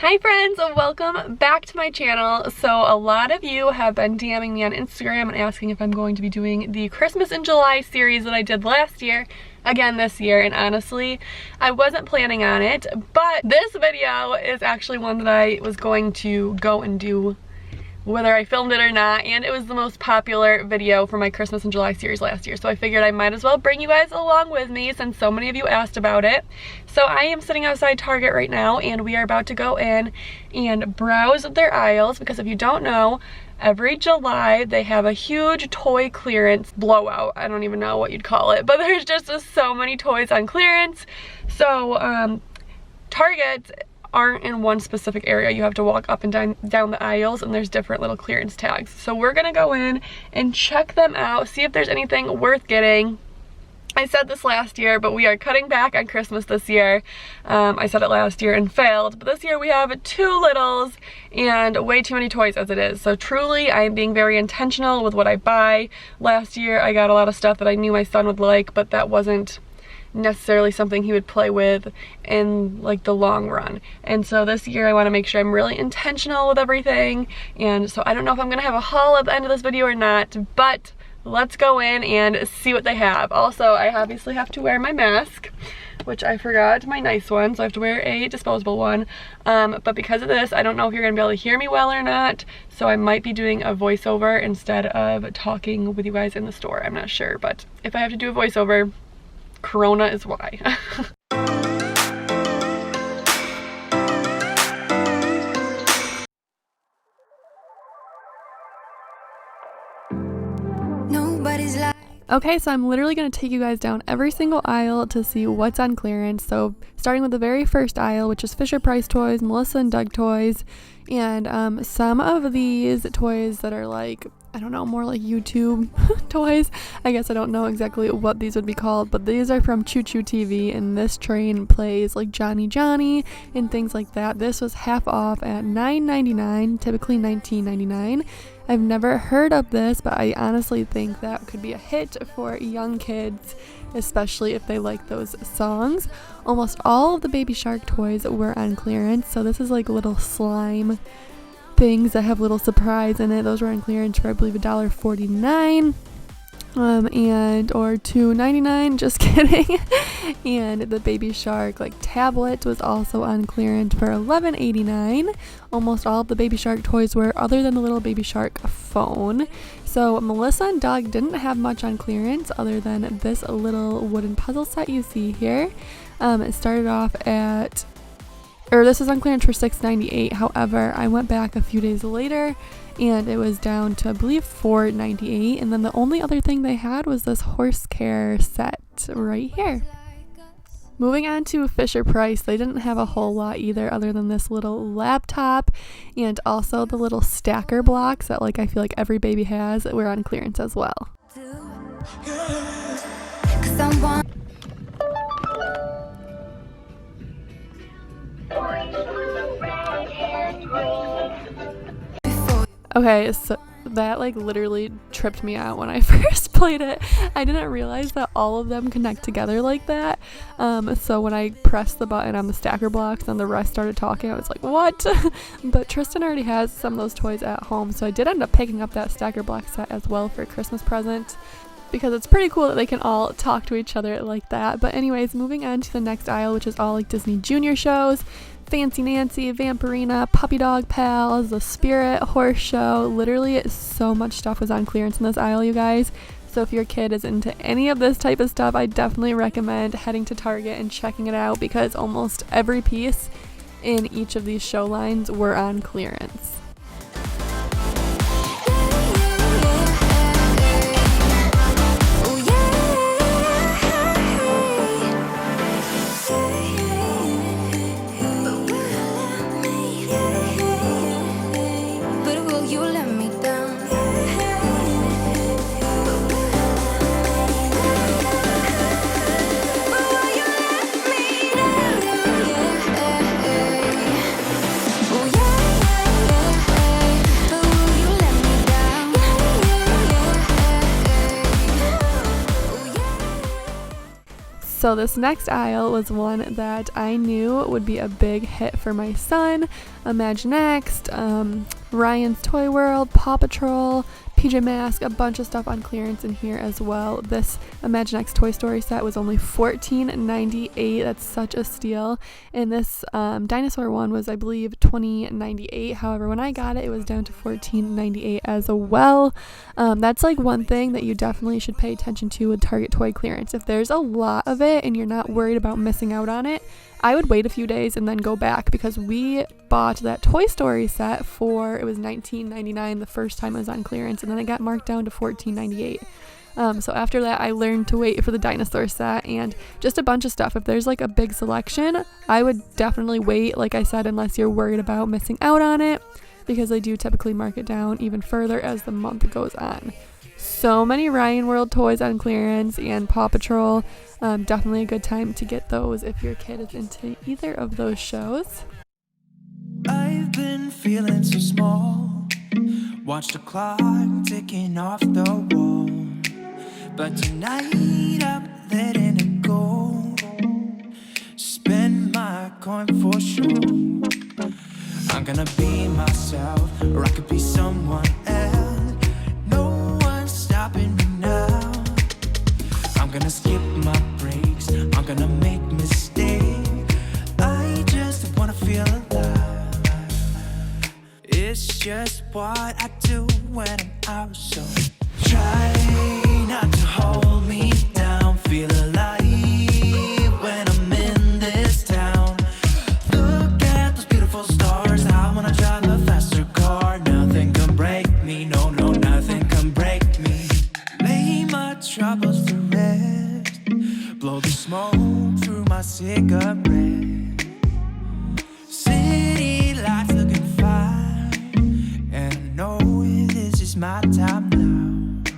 Hi friends, welcome back to my channel. So a lot of you have been DMing me on Instagram and asking if I'm going to be doing the Christmas in July series that I did last year again this year, and honestly I wasn't planning on it, but this video is actually one that I was going to go and do whether I filmed it or not, and it was the most popular video for my Christmas in July series last year, so I figured I might as well bring you guys along with me since so many of you asked about it. So I am sitting outside Target right now, and we are about to go in and browse their aisles, because if you don't know, every July they have a huge toy clearance blowout. I don't even know what you'd call it, but there's just so many toys on clearance. So Target aren't in one specific area. You have to walk up and down the aisles, and there's different little clearance tags. So we're gonna go in and check them out, see if there's anything worth getting. I said this last year, but we are cutting back on Christmas this year. I said it last year and failed, but this year we have two littles and way too many toys as it is. So truly, I am being very intentional with what I buy. Last year I got a lot of stuff that I knew my son would like, but that wasn't necessarily something he would play with in like the long run. And so this year I want to make sure I'm really intentional with everything, and so I don't know if I'm gonna have a haul at the end of this video or not, but let's go in and see what they have. Also, I obviously have to wear my mask, which I forgot, my nice one, so I have to wear a disposable one, but because of this I don't know if you're gonna be able to hear me well or not, so I might be doing a voiceover instead of talking with you guys in the store. I'm not sure, but if I have to do a voiceover, Corona is why. Okay, so I'm literally going to take you guys down every single aisle to see what's on clearance. So starting with the very first aisle, which is FisherPrice toys, Melissa and Doug toys, and some of these toys that are like, I don't know, more like YouTube toys. I guess I don't know exactly what these would be called, but these are from Choo Choo TV, and this train plays like Johnny Johnny and things like that. This was half off at $9.99, typically $19.99. I've never heard of this, but I honestly think that could be a hit for young kids, especially if they like those songs. Almost all of the Baby Shark toys were on clearance, so this is like little slime things that have little surprise in it. Those were on clearance for I believe $1.49 and or $2.99, just kidding. And the Baby Shark like tablet was also on clearance for $11.89. Almost all of the Baby Shark toys were, other than the little Baby Shark phone. So Melissa and Doug didn't have much on clearance other than this little wooden puzzle set you see here. It started off at, or this was on clearance for $6.98. However, I went back a few days later and it was down to I believe $4.98, and then the only other thing they had was this horse care set right here. Moving on to FisherPrice, they didn't have a whole lot either other than this little laptop and also the little stacker blocks that like I feel like every baby has were on clearance as well. Okay, so that like literally tripped me out when I first played it. I didn't realize that all of them connect together like that. So when I pressed the button on the stacker blocks and the rest started talking, I was like, what? But Tristan already has some of those toys at home, so I did end up picking up that stacker block set as well for a Christmas present, because it's pretty cool that they can all talk to each other like that. But anyways, moving on to the next aisle, which is all like Disney Junior shows. Fancy Nancy, Vampirina, Puppy Dog Pals, The Spirit, Horse Show. Literally so much stuff was on clearance in this aisle, you guys. So if your kid is into any of this type of stuff, I definitely recommend heading to Target and checking it out, because almost every piece in each of these show lines were on clearance. So this next aisle was one that I knew would be a big hit for my son. Imaginext, Ryan's Toy World, Paw Patrol, PJ Masks, a bunch of stuff on clearance in here as well. This Imaginext Toy Story set was only $14.98. That's such a steal. And this dinosaur one was, I believe, $20.98. However, when I got it, it was down to $14.98 as well. That's like one thing that you definitely should pay attention to with Target toy clearance. If there's a lot of it and you're not worried about missing out on it, I would wait a few days and then go back, because we bought that Toy Story set for, it was $19.99 the first time it was on clearance, and then it got marked down to $14.98. So after that, I learned to wait for the dinosaur set and just a bunch of stuff. If there's like a big selection, I would definitely wait, like I said, unless you're worried about missing out on it, because they do typically mark it down even further as the month goes on. So many Ryan World toys on clearance and Paw Patrol. Definitely a good time to get those if your kid is into either of those shows. I've been feeling so small. Watch the clock ticking off the wall. But tonight I'm letting it go. Spend my coin for sure. I'm gonna be myself, or I could be someone else. No one's stopping me now. I'm gonna skip my breaks, I'm gonna make mistakes. I just wanna feel alive. It's just what I do when I'm out, so try not to hold me down. Feel alive when I'm in this town. Look at those beautiful stars. I wanna drive a faster car. Nothing can break me, no, nothing can break me. Lay my troubles to rest. Blow the smoke through my cigarette. City lights looking fine, and I know this is my time now.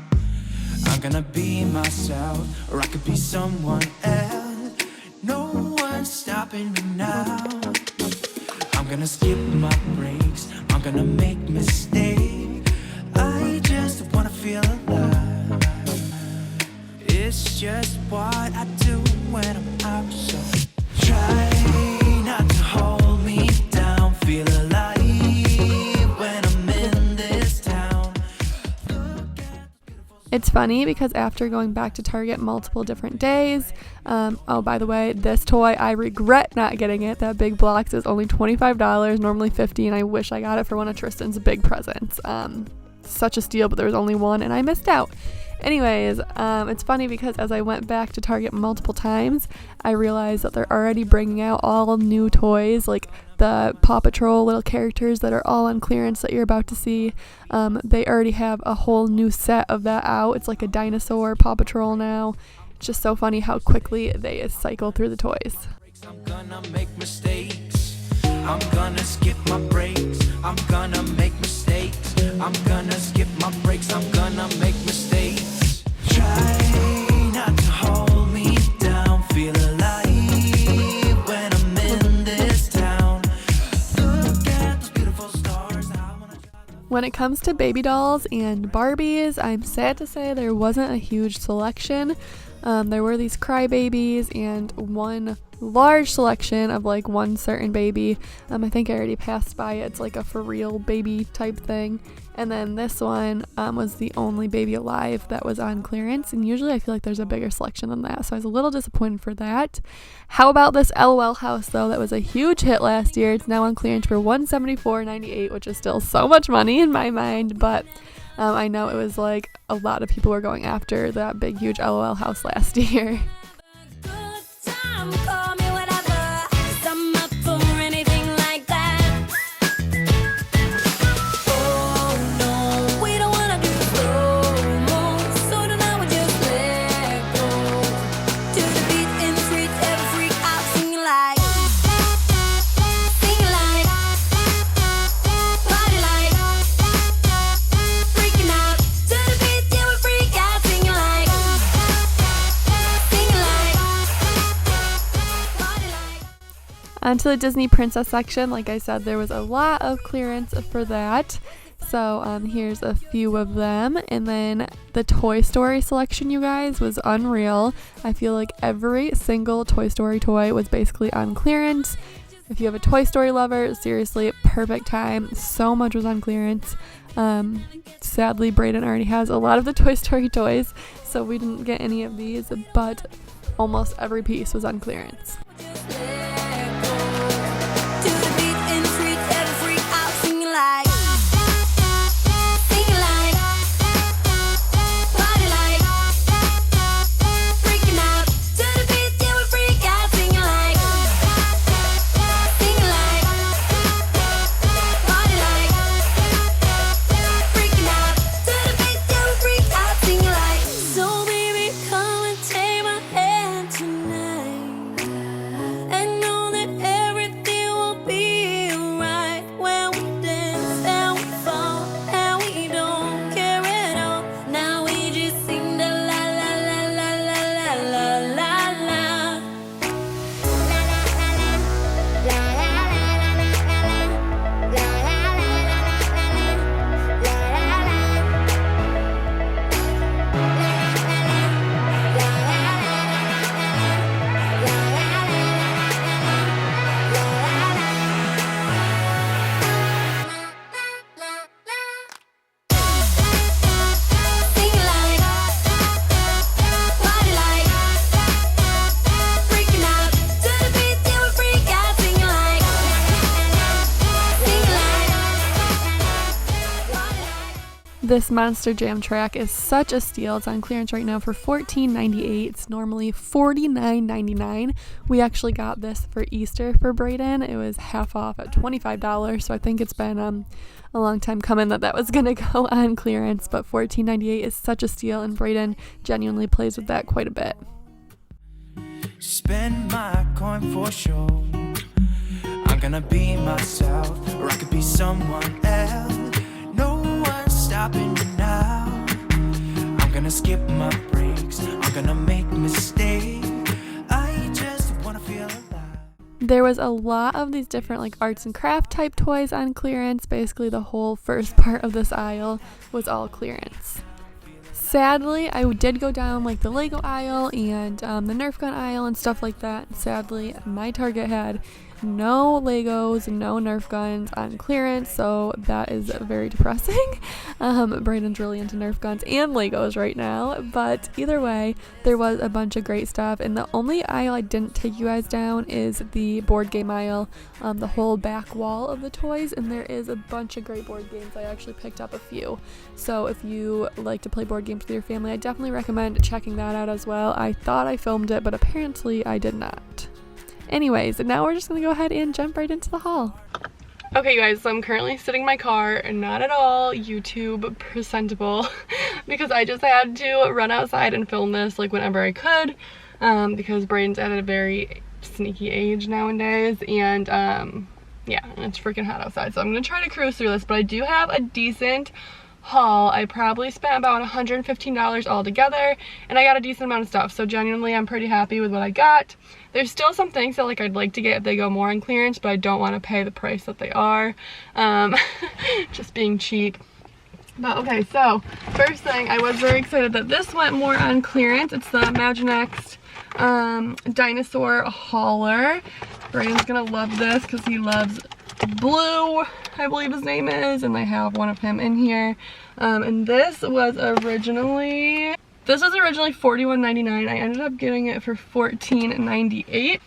I'm gonna be myself, or I could be someone else. No one's stopping me now. I'm gonna skip my breaks, I'm gonna make mistakes. I just wanna feel alive. It's just what I do when I'm out, so try not to hold me down. Feel alive when I'm in this town. It's funny because after going back to Target multiple different days, oh, by the way, this toy, I regret not getting it. That big box is only $25, normally $50, and I wish I got it for one of Tristan's big presents. Such a steal, but there was only one and I missed out. Anyways, it's funny because as I went back to Target multiple times, I realized that they're already bringing out all new toys, like the Paw Patrol little characters that are all on clearance that you're about to see. They already have a whole new set of that out. It's like a dinosaur Paw Patrol now. It's just so funny how quickly they cycle through the toys. I'm gonna make mistakes. I'm gonna skip my breaks. I'm gonna make mistakes. I'm gonna skip my breaks. I'm gonna make mistakes. Try not to hold me down. Feel alive when I'm in this town. Look at those beautiful stars. When it comes to baby dolls and Barbies, I'm sad to say there wasn't a huge selection. There were these crybabies and one large selection of like one certain baby. I think I already passed by it. It's like a for real baby type thing. And then this one was the only baby alive that was on clearance, and usually I feel like there's a bigger selection than that, so I was a little disappointed for that. How about this LOL house though? That was a huge hit last year. It's now on clearance for $174.98, which is still so much money in my mind, but I know it was like a lot of people were going after that big huge LOL house last year. Onto the Disney Princess section. Like I said, there was a lot of clearance for that. So here's a few of them. And then the Toy Story selection, you guys, was unreal. I feel like every single Toy Story toy was basically on clearance. If you have a Toy Story lover, seriously, perfect time. So much was on clearance. Sadly, Brayden already has a lot of the Toy Story toys, so we didn't get any of these, but almost every piece was on clearance. This Monster Jam track is such a steal. It's on clearance right now for $14.98. It's normally $49.99. We actually got this for Easter for Brayden. It was half off at $25, so I think it's been a long time coming that was going to go on clearance, but $14.98 is such a steal, and Brayden genuinely plays with that quite a bit. Spend my coin for sure. I'm gonna be myself, or I could be someone else. No one's stopping me now. I'm gonna skip my breaks. I'm gonna make mistakes. I just wanna feel alive. There was a lot of these different like arts and craft type toys on clearance. Basically the whole first part of this aisle was all clearance. Sadly, I did go down like the Lego aisle and the Nerf Gun aisle and stuff like that. Sadly, my Target had no Legos, no Nerf Guns on clearance, so that is very depressing. Brayden's really into Nerf Guns and Legos right now, but either way, there was a bunch of great stuff, and the only aisle I didn't take you guys down is the board game aisle, the whole back wall of the toys, and there is a bunch of great board games. I actually picked up a few, so if you like to play board games with your family, I definitely recommend checking that out as well. I thought I filmed it, but apparently I did not. Anyways, now we're just gonna go ahead and jump right into the haul. Okay, you guys, so I'm currently sitting in my car and not at all YouTube presentable because I just had to run outside and film this like whenever I could because Brayden's at a very sneaky age nowadays, and yeah, it's freaking hot outside, so I'm gonna try to cruise through this, but I do have a decent haul. I probably spent about $115 altogether, and I got a decent amount of stuff, so genuinely I'm pretty happy with what I got. There's still some things that like I'd like to get if they go more on clearance, but I don't want to pay the price that they are. Just being cheap. But okay, so first thing, I was very excited that this went more on clearance. It's the Imaginext dinosaur hauler. Brayden's gonna love this because he loves Blue, I believe his name is, and I have one of him in here. And this was originally $41.99. I ended up getting it for $14.98.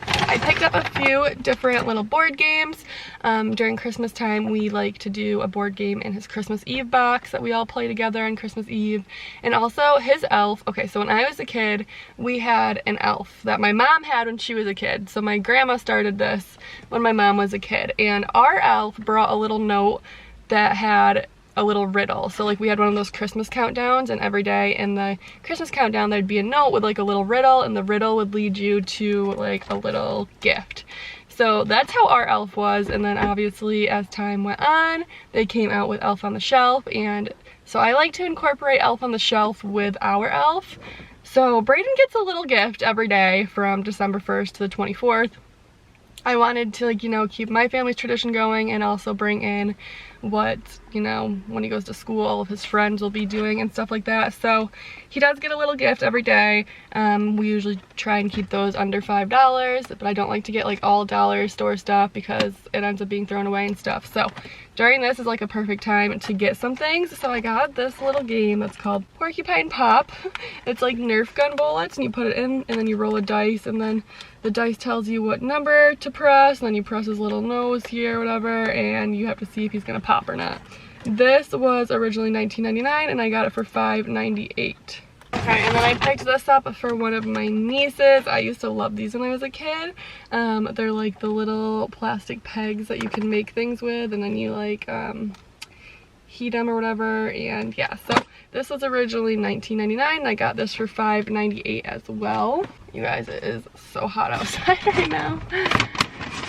I picked up a few different little board games. During Christmas time, we like to do a board game in his Christmas Eve box that we all play together on Christmas Eve. And also his elf. Okay, so when I was a kid, we had an elf that my mom had when she was a kid. So my grandma started this when my mom was a kid. And our elf brought a little note that had a little riddle. So like we had one of those Christmas countdowns, and every day in the Christmas countdown there'd be a note with like a little riddle, and the riddle would lead you to like a little gift. So that's how our elf was, and then obviously as time went on they came out with Elf on the Shelf, and so I like to incorporate Elf on the Shelf with our elf. So Brayden gets a little gift every day from December 1st to the 24th. I wanted to, like, you know, keep my family's tradition going and also bring in what, you know, when he goes to school, all of his friends will be doing and stuff like that. So he does get a little gift every day. We usually try and keep those under $5, but I don't like to get like all dollar store stuff because it ends up being thrown away and stuff. So during this is like a perfect time to get some things. So I got this little game that's called Porcupine Pop. It's like Nerf Gun bullets, and you put it in and then you roll a dice, and then the dice tells you what number to press, and then you press his little nose here or whatever, and you have to see if he's gonna pop or not. This was originally $19.99 and I got it for $5.98. Okay, and then I picked this up for one of my nieces. I used to love these when I was a kid. They're like the little plastic pegs that you can make things with, and then you like heat them or whatever. And yeah, so this was originally $19.99 and I got this for $5.98 as well. You guys, it is so hot outside right now.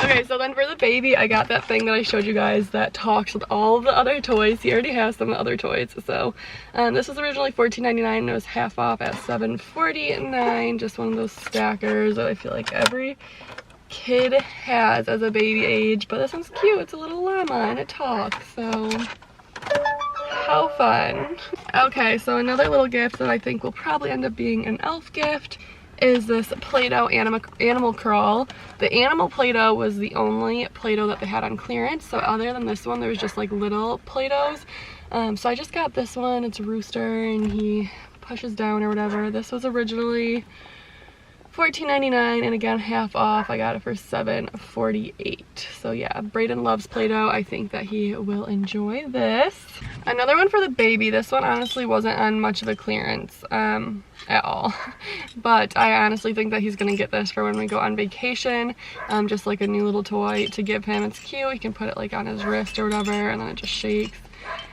Okay, so then for the baby, I got that thing that I showed you guys that talks with all of the other toys. He already has some of the other toys. So this was originally $14.99 and it was half off at $7.49. Just one of those stackers that I feel like every kid has as a baby age. But this one's cute. It's a little llama and it talks. So how fun. Okay, so another little gift that I think will probably end up being an elf gift is this Play-Doh animal crawl. The animal Play-Doh was the only Play-Doh that they had on clearance, so other than this one there was just like little Play-Dohs. So I just got this one. It's a rooster and he pushes down or whatever. This was originally $14.99 and again half off. I got it for $7.48. So yeah, Brayden loves Play-Doh. I think that he will enjoy this. Another one for the baby. This one honestly wasn't on much of a clearance at all, but I honestly think that he's gonna get this for when we go on vacation. Just like a new little toy to give him. It's cute. He can put it like on his wrist or whatever, and then it just shakes.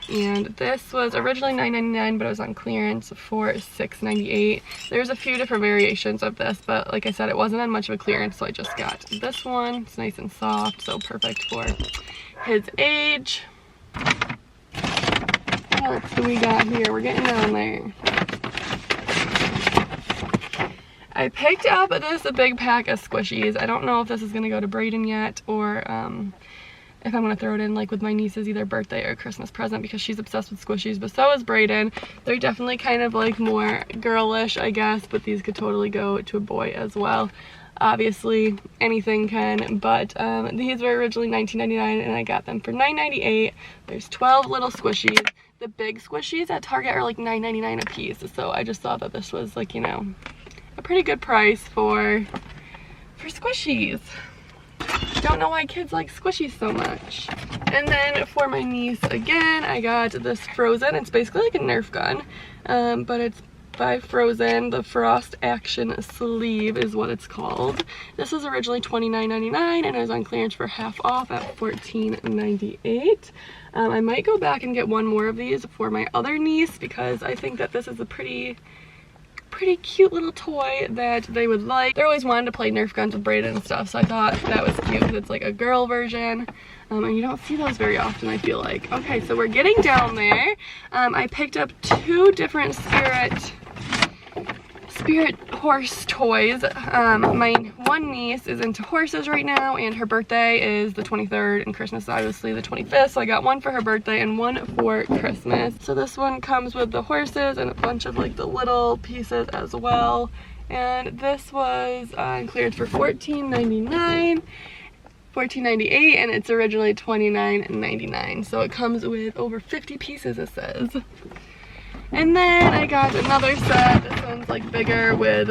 And this was originally $9.99, but it was on clearance for $6.98. There's a few different variations of this, but like I said, it wasn't on much of a clearance, so I just got this one. It's nice and soft, so perfect for his age. What else do we got here? We're getting down there. I picked up this big pack of Squishies. I don't know if this is going to go to Brayden yet, or if I'm going to throw it in like with my niece's either birthday or Christmas present, because she's obsessed with Squishies, but so is Brayden. They're definitely kind of like more girlish, I guess, but these could totally go to a boy as well. Obviously, anything can, but these were originally $19.99 and I got them for $9.98. There's 12 little Squishies. The big Squishies at Target are like $9.99 a piece, so I just thought that this was like, you know, a pretty good price for Squishies. Don't know why kids like Squishies so much. And then for my niece, again, I got this Frozen. It's basically like a Nerf gun, but it's by Frozen. The Frost Action Sleeve is what it's called. This was originally $29.99 and it was on clearance for half off at $14.98. I might go back and get one more of these for my other niece because I think that this is a pretty cute little toy that they would like. They always wanted to play Nerf guns with Brayden and stuff, so I thought that was cute because it's like a girl version. And you don't see those very often, I feel like. Okay, so we're getting down there. I picked up two different spirit horse toys. My one niece is into horses right now, and her birthday is the 23rd and Christmas is obviously the 25th, so I got one for her birthday and one for Christmas. So this one comes with the horses and a bunch of like the little pieces as well, and this was cleared for $14.99, $14.98, and it's originally $29.99, so it comes with over 50 pieces, it says. And then I got another set. This one's like bigger with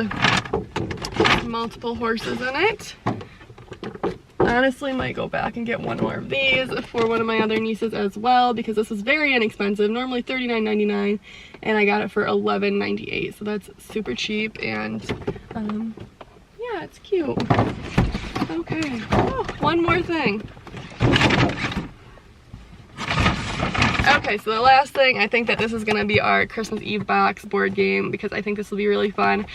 multiple horses in it. Honestly, might go back and get one more of these for one of my other nieces as well, because this is very inexpensive, normally $39.99, and I got it for $11.98, so that's super cheap, and yeah, it's cute. Okay, oh, one more thing. Okay, so the last thing, I think that this is going to be our Christmas Eve box board game, because I think this will be really fun.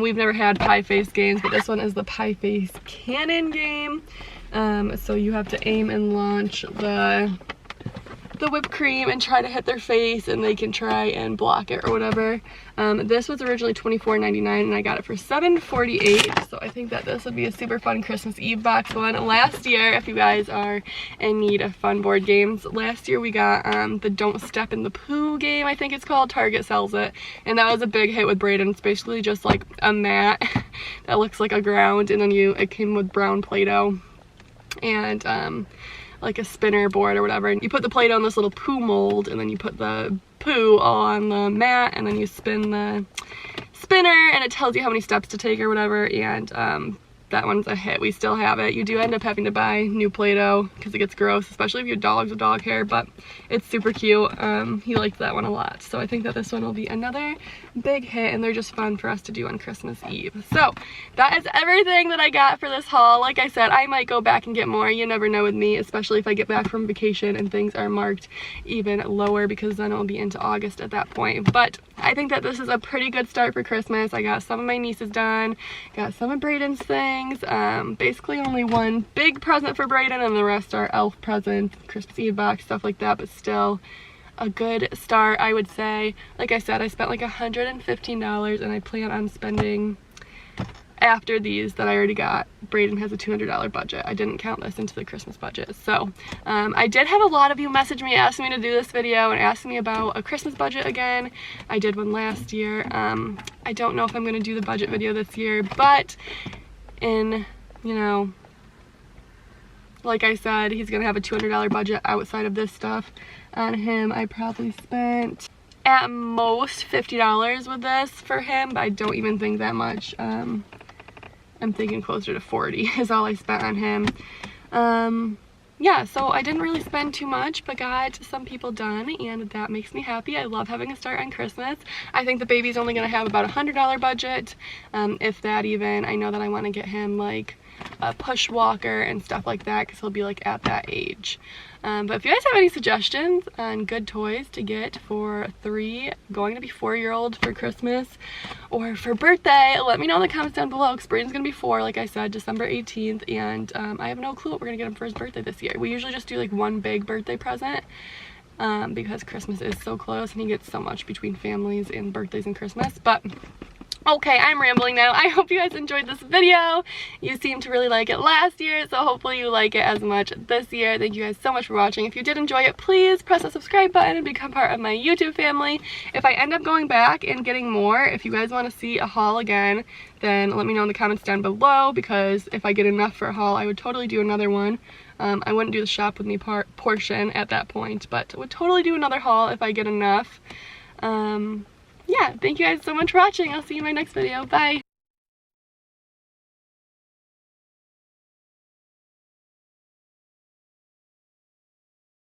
We've never had pie face games, but this one is the pie face cannon game. So you have to aim and launch the the whipped cream and try to hit their face, and they can try and block it or whatever. This was originally $24.99 and I got it for $7.48, so I think that this would be a super fun Christmas Eve box one. Last year, if you guys are in need of fun board games, last year we got the Don't Step in the Poo game, I think it's called. Target sells it, and that was a big hit with Brayden. It's basically just like a mat that looks like a ground, and then it came with brown Play-Doh and like a spinner board or whatever, and you put the Play-Doh in this little poo mold, and then you put the poo all on the mat, and then you spin the spinner, and it tells you how many steps to take or whatever, and that one's a hit. We still have it. You do end up having to buy new Play-Doh because it gets gross, especially if you have dogs with dog hair, but it's super cute. He liked that one a lot, so I think that this one will be another big hit, and they're just fun for us to do on Christmas Eve. So that is everything that I got for this haul. Like I said, I might go back and get more. You never know with me, especially if I get back from vacation and things are marked even lower, because then it'll be into August at that point. But I think that this is a pretty good start for Christmas. I got some of my nieces done, got some of Brayden's things. Basically only one big present for Brayden, and the rest are elf presents, Christmas Eve box, stuff like that, but still a good start, I would say. Like I said, I spent like $115, and I plan on spending, after these that I already got, Brayden has a $200 budget. I didn't count this into the Christmas budget. So I did have a lot of you message me asking me to do this video and asking me about a Christmas budget again. I did one last year. I don't know if I'm going to do the budget video this year, but you know, like I said, he's gonna have a $200 budget outside of this stuff on him. I probably spent at most $50 with this for him, but I don't even think that much. I'm thinking closer to 40 is all I spent on him. Yeah, so I didn't really spend too much, but got some people done, and that makes me happy. I love having a start on Christmas. I think the baby's only going to have about a $100 budget, if that even. I know that I want to get him like a push walker and stuff like that, because he'll be like at that age. But if you guys have any suggestions on good toys to get for 3 going to be 4-year-olds for Christmas or for birthday, let me know in the comments down below, because Brayden's gonna be 4, like I said, December 18th, and I have no clue what we're gonna get him for his birthday this year. We usually just do like one big birthday present, because Christmas is so close and he gets so much between families and birthdays and Christmas. But okay, I'm rambling now. I hope you guys enjoyed this video. You seemed to really like it last year, so hopefully you like it as much this year. Thank you guys so much for watching. If you did enjoy it, please press the subscribe button and become part of my YouTube family. If I end up going back and getting more, if you guys want to see a haul again, then let me know in the comments down below, because if I get enough for a haul, I would totally do another one. I wouldn't do the shop with me portion at that point, but would totally do another haul if I get enough. Yeah, thank you guys so much for watching. I'll see you in my next video. Bye!